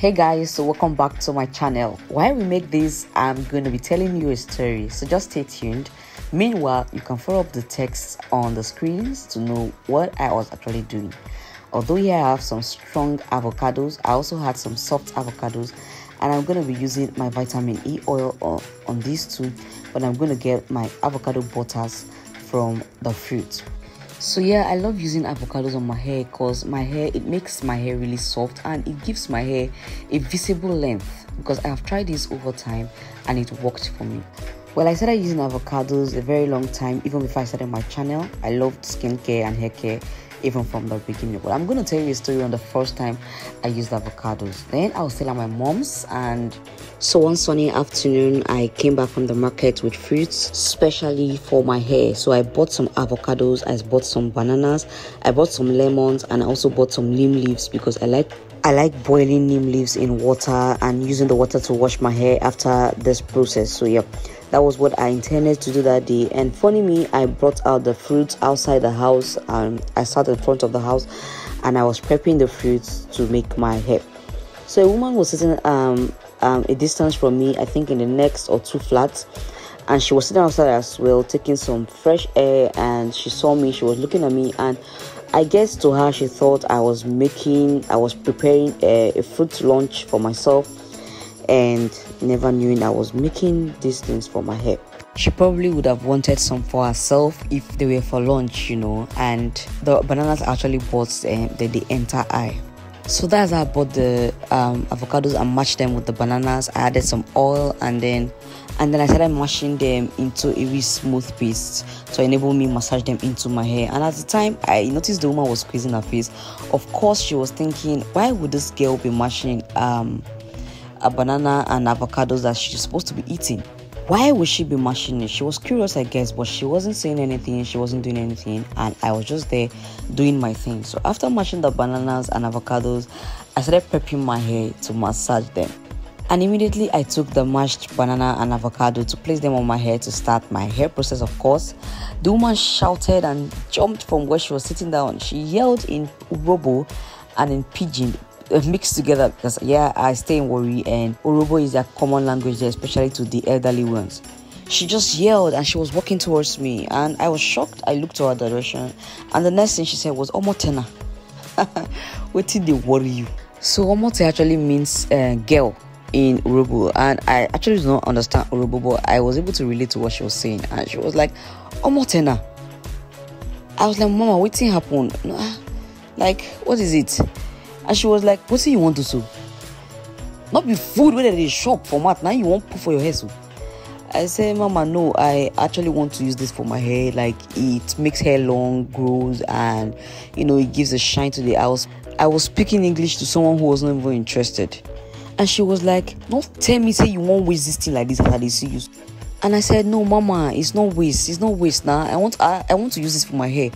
Hey guys, so welcome back to my channel. While we make this, I'm going to be telling you a story, so just stay tuned. Meanwhile, you can follow up the text on the screens to know what I was actually doing. Although here I have some strong avocados, I also had some soft avocados, and I'm going to be using my vitamin E oil on these two, but I'm going to get my avocado butters from the fruit. So yeah, I love using avocados on my hair because it makes my hair really soft and it gives my hair a visible length, because I have tried this over time and it worked for me. Well, I started using avocados a very long time, even before I started my channel. I loved skincare and hair care even from the beginning, but I'm going to tell you a story on the first time I used avocados. Then I was still at my mom's, and so one sunny afternoon I came back from the market with fruits specially for my hair. So I bought some avocados, I bought some bananas, I bought some lemons, and I also bought some neem leaves because I like boiling neem leaves in water and using the water to wash my hair after this process. So yeah, that was what I intended to do that day. And funny me, I brought out the fruits outside the house. I sat in front of the house and I was prepping the fruits to make my hair. So a woman was sitting a distance from me, I think in the next or two flats, and she was sitting outside as well, taking some fresh air, and she saw me, she was looking at me, and I guess to her she thought I was preparing a fruit lunch for myself, and never knowing I was making these things for my hair. She probably would have wanted some for herself if they were for lunch, and the bananas actually bought the entire eye. So that's how I bought the avocados and mashed them with the bananas. I added some oil, and then I started mashing them into a really smooth paste to enable me massage them into my hair. And at the time, I noticed the woman was squeezing her face. Of course, she was thinking, why would this girl be mashing a banana and avocados that she's supposed to be eating? Why would she be mashing it? She was curious, I guess, but she wasn't saying anything, she wasn't doing anything, and I was just there doing my thing. So after mashing the bananas and avocados, I started prepping my hair to massage them. And immediately I took the mashed banana and avocado to place them on my hair to start my hair process, of course. The woman shouted and jumped from where she was sitting down. She yelled in Urobo and in Pidgin, mixed together, because yeah, I stay in Warri and Urobo is a common language there, especially to the elderly ones. She just yelled and she was walking towards me, and I was shocked. I looked to her direction, and the next thing she said was "Omotena." What did they worry you? So Omote actually means girl in Urobo, and I actually do not understand Urobo, but I was able to relate to what she was saying, and she was like, "Omotena." I was like, "Mama, what thing happened? Like, what is it?" And she was like, "What do you want to sew? Not be food whether they shop for mat. Now you won't put for your hair so." I said, "Mama, no, I actually want to use this for my hair. Like, it makes hair long, grows, and it gives a shine to the house." I was speaking English to someone who was not even interested. And she was like, "Don't tell me say you won't waste this thing like this after they see you." And I said, "No, Mama, it's not waste. It's not waste now. I want to use this for my hair."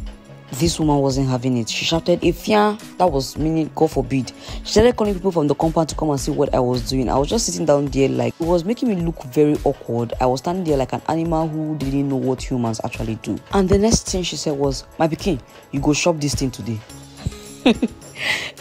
This woman wasn't having it. She shouted, "Ifya," that was meaning God forbid. She started calling people from the compound to come and see what I was doing. I was just sitting down there, like, it was making me look very awkward. I was standing there like an animal who didn't know what humans actually do. And the next thing she said was, "My pikin, you go shop this thing today."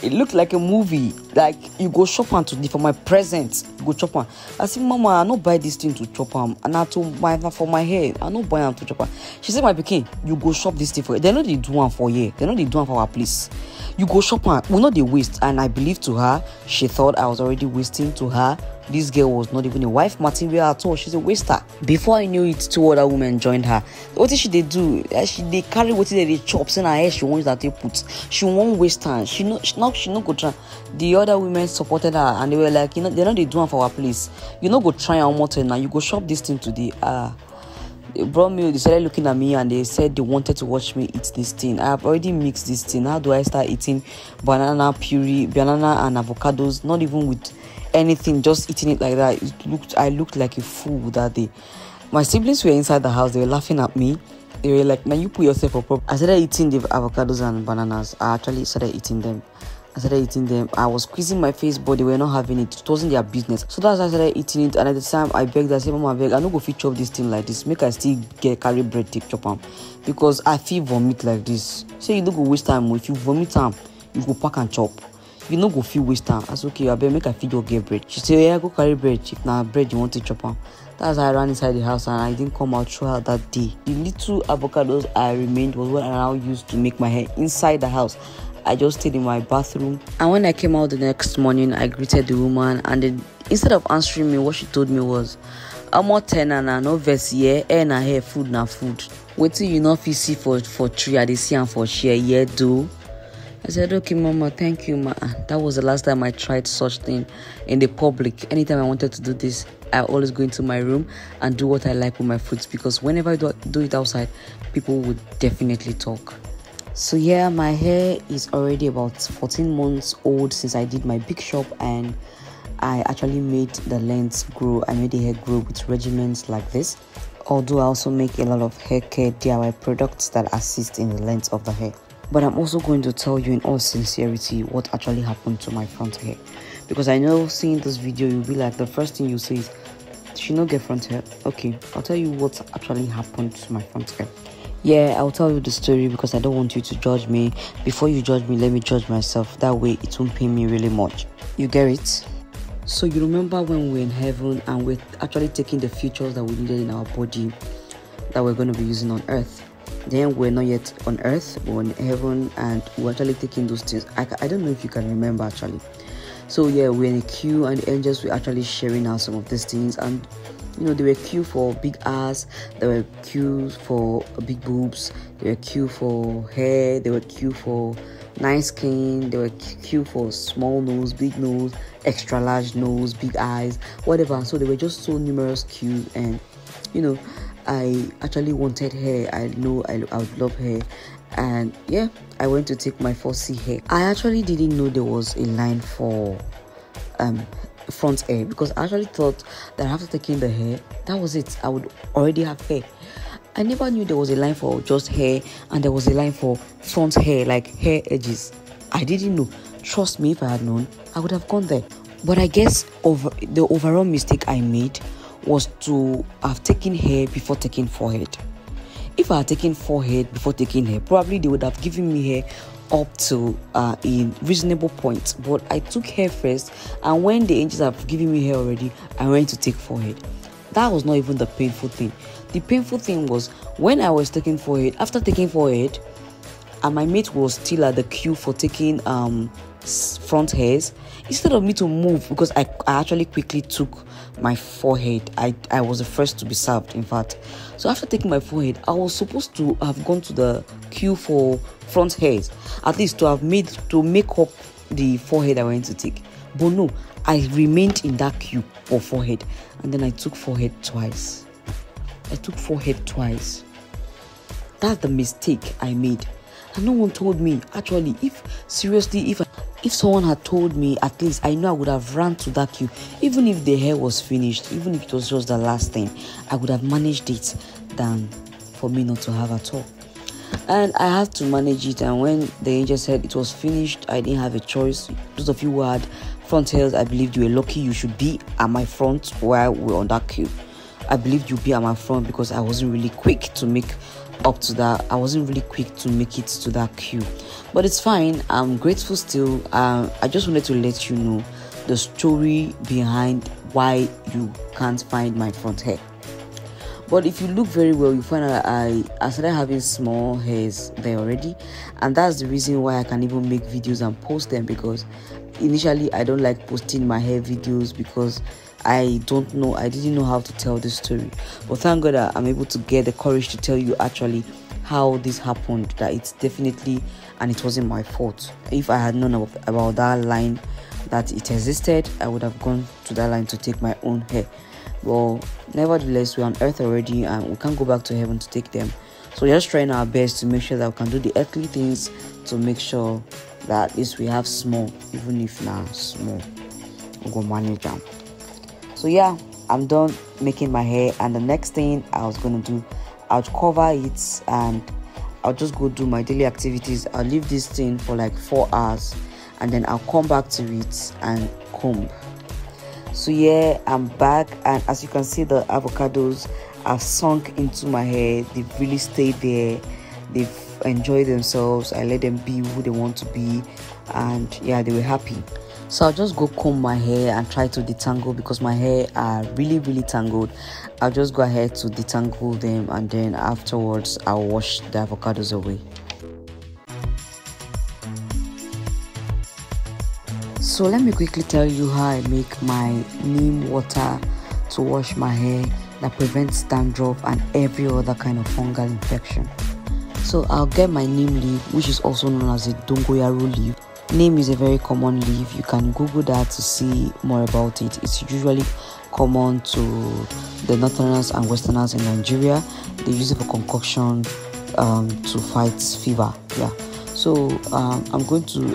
It looked like a movie. Like, "You go shop am today for my present. You go chop am." I said, "Mama, I no buy this thing to chop am, and for my hair, I no buy am to chop am." She said, "My pikin, you go shop this thing for you. They know they do am for here. They know they do am for our place. You go shop am. We know they waste." And I believe to her, she thought I was already wasting. To her, this girl was not even a wife material at all. She's a waster. Before I knew it, two other women joined her. What did she they do? They carry what they chop in her hair. She wants that they put. She won't waste time. She no go try. The other women supported her and they were like, they know they do it for our place. You know, go try our motor now. You go shop this thing today. They brought me. They started looking at me and they said they wanted to watch me eat this thing. I have already mixed this thing. How do I start eating banana puree, banana and avocados? Not even with anything, just eating it like that. I looked like a fool that day. My siblings were inside the house. They were laughing at me. They were like, "Man, you put yourself up." I started eating the avocados and bananas. I actually started eating them. I was squeezing my face, but they were not having it. It wasn't their business. So that's why I started eating it. And at the time, I begged. I said, "Mama, I beg, I no go fit chop this thing like this. Make I still carry bread take chop am, because I feel vomit like this." Say you don't go waste time. If you vomit time, you go pack and chop. you no go feel waste time. I said, okay, I better make I feed your girl bread. She said, yeah, go carry bread. If now bread you want to chop on. That's how I ran inside the house and I didn't come out throughout that day. The little avocados I remained was what I now used to make my hair inside the house. I just stayed in my bathroom. And when I came out the next morning, I greeted the woman. And then instead of answering me, what she told me was, I'm more tenor now, no verse here, air na hair, food na food. Wait till you not see for tree, I see and for share, yeah, do. I said, okay, mama, thank you, ma. That was the last time I tried such thing in the public. Anytime I wanted to do this, I always go into my room and do what I like with my fruits, because whenever I do it outside, people would definitely talk. So yeah, my hair is already about 14 months old since I did my big shop, and I actually made the length grow. I made the hair grow with regimens like this. Although I also make a lot of hair care DIY products that assist in the length of the hair. But I'm also going to tell you in all sincerity what actually happened to my front hair. Because I know seeing this video, you'll be like, the first thing you say is, she no get front hair. Okay, I'll tell you what actually happened to my front hair. Yeah, I'll tell you the story because I don't want you to judge me. Before you judge me, let me judge myself. That way it won't pain me really much. You get it? So you remember when we were in heaven and we're actually taking the features that we needed in our body that we're going to be using on earth. Then we're not yet on earth, we're in heaven, and we're actually taking those things. I don't know if you can remember actually. So yeah, we're in a queue and the angels were actually sharing out some of these things. And you know, they were queue for big ass, there were queues for big boobs, there were queue for hair, there were queue for nice skin, there were queue for small nose, big nose, extra large nose, big eyes, whatever. So there were just so numerous queues, and you know, I actually wanted hair. I know I would love hair, and yeah, I went to take my 4C hair. I actually didn't know there was a line for front hair, because I actually thought that after taking the hair, that was it, I would already have hair. I never knew there was a line for just hair and there was a line for front hair, like hair edges. I didn't know. Trust me, if I had known, I would have gone there. But I guess the overall mistake I made was to have taken hair before taking forehead. If I had taken forehead before taking hair, probably they would have given me hair up to a reasonable point. But I took hair first, and when the angels have given me hair already, I went to take forehead. That was not even the painful thing. The painful thing was when I was taking forehead. After taking forehead, and my mate was still at the queue for taking front hairs. Instead of me to move, because I actually quickly took my forehead. I was the first to be served, in fact. So after taking my forehead, I was supposed to have gone to the queue for front hairs, at least to make up the forehead I went to take. But no, I remained in that queue for forehead, and then I took forehead twice. That's the mistake I made, and no one told me. Actually, if someone had told me, at least I know I would have ran to that queue. Even if the hair was finished, even if it was just the last thing, I would have managed it than for me not to have at all. And I had to manage it, and when the angel said it was finished, I didn't have a choice. Those of you who had front hairs, I believed you were lucky. You should be at my front while we're on that queue. I believed you'd be at my front because I wasn't really quick to make up to that. I wasn't really quick to make it to that queue. But it's fine. I'm grateful still. I just wanted to let you know the story behind why you can't find my front hair. But if you look very well, you find out I started having small hairs there already, and that's the reason why I can even make videos and post them, because initially I don't like posting my hair videos because I didn't know how to tell this story. But thank God that I'm able to get the courage to tell you actually how this happened, that it's definitely, and it wasn't my fault. If I had known about that line, that it existed, I would have gone to that line to take my own hair. Well, nevertheless, we're on earth already and we can't go back to heaven to take them. So we're just trying our best to make sure that we can do the earthly things to make sure that at least we have small, even if now small, we'll go manage them. So yeah, I'm done making my hair, and the next thing I was gonna do, I'll cover it and I'll just go do my daily activities. I'll leave this thing for like 4 hours and then I'll come back to it and comb. So yeah, I'm back, and as you can see, the avocados have sunk into my hair. They've really stayed there. They've enjoyed themselves. I let them be who they want to be, and yeah, they were happy. So I'll just go comb my hair and try to detangle, because my hair are really tangled. I'll just go ahead to detangle them, and then afterwards I'll wash the avocados away. So let me quickly tell you how I make my neem water to wash my hair that prevents dandruff and every other kind of fungal infection. So I'll get my neem leaf, which is also known as a dongoyaro leaf. Neem is a very common leaf. You can Google that to see more about it. It's usually common to the northerners and westerners in Nigeria. They use it for concoction to fight fever. Yeah. So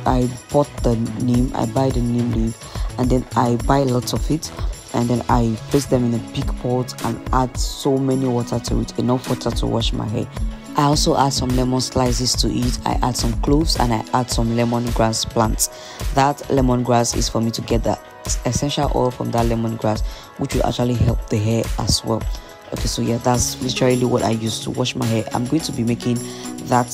I bought the neem, I buy the neem leaf, and then I buy lots of it, and then I place them in a big pot and add so many water to it, enough water to wash my hair. I also add some lemon slices to it. I add some cloves, and I add some lemongrass plants. That lemongrass is for me to get the essential oil from that lemongrass, which will actually help the hair as well. Okay, so yeah, that's literally what I use to wash my hair. I'm going to be making that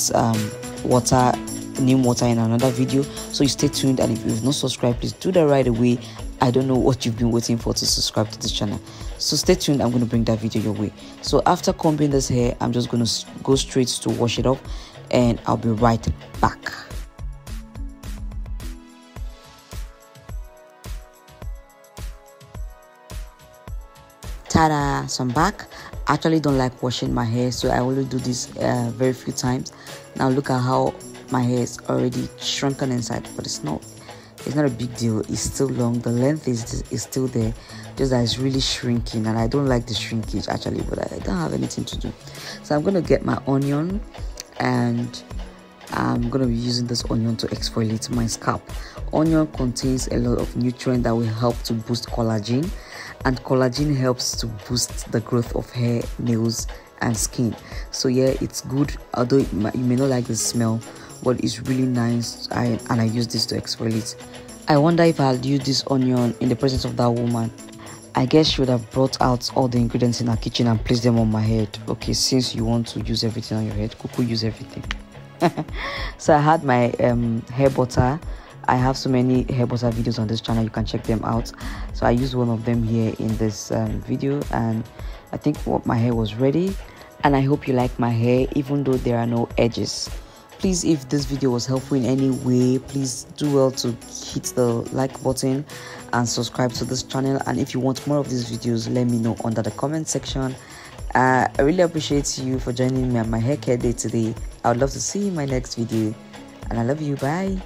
neem water in another video, so you stay tuned. And if you've not subscribed, please do that right away. I don't know what you've been waiting for to subscribe to this channel, so stay tuned. I'm going to bring that video your way. So after combing this hair, I'm just going to go straight to wash it off, and I'll be right back. Ta-da! So I'm back. I actually don't like washing my hair, so I only do this very few times. Now look at how my hair is already shrunken inside, but it's not a big deal. It's still long. The length is still there, just that it's really shrinking, and I don't like the shrinkage actually, but I don't have anything to do. So I'm gonna get my onion, and I'm gonna be using this onion to exfoliate my scalp. Onion contains a lot of nutrients that will help to boost collagen, and collagen helps to boost the growth of hair, nails, and skin. So yeah, it's good, although you may not like the smell, but it's really nice. And I use this to exfoliate. I wonder if I'll use this onion in the presence of that woman. I guess she would have brought out all the ingredients in her kitchen and placed them on my head. Okay, since you want to use everything on your head, Kuku, use everything. So I had my hair butter. I have so many hair butter videos on this channel, you can check them out. So I used one of them here in this video, and I think my hair was ready. And I hope you like my hair, even though there are no edges. Please, if this video was helpful in any way, please do well to hit the like button and subscribe to this channel. And if you want more of these videos, let me know under the comment section. I really appreciate you for joining me on my hair care day today. I would love to see you in my next video, and I love you. Bye.